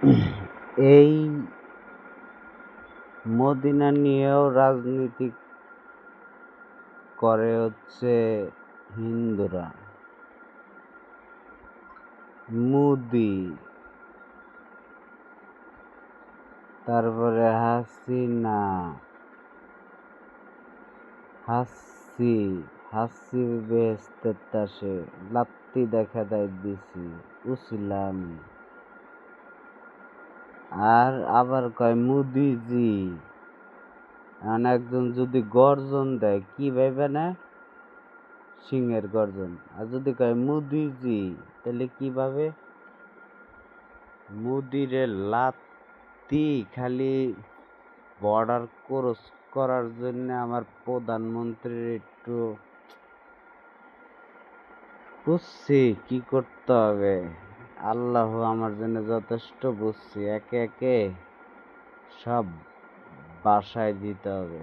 এই মদিনা নিয়েও রাজনীতি করে হিন্দুরা। মোদি, তারপরে হাসিনা, হাসি বেহেশতে লাত্তি দেখা দেয় দিছি উছিলাম। আর আবার কয় মোদিজি। একজন যদি গর্জন দেয় কি ভাইবে না, সিংহের গর্জন। আর যদি কয় মোদিজি, তাহলে কিভাবে? মোদিরে লাত্তি খালি বর্ডার ক্রস করার জন্য আমার প্রধানমন্ত্রীর একটু বুঝছি কি করতে হবে। আল্লাহ আমার জন্য যথেষ্ট বুঝছি, একে একে সব বাসায় দিতে হবে।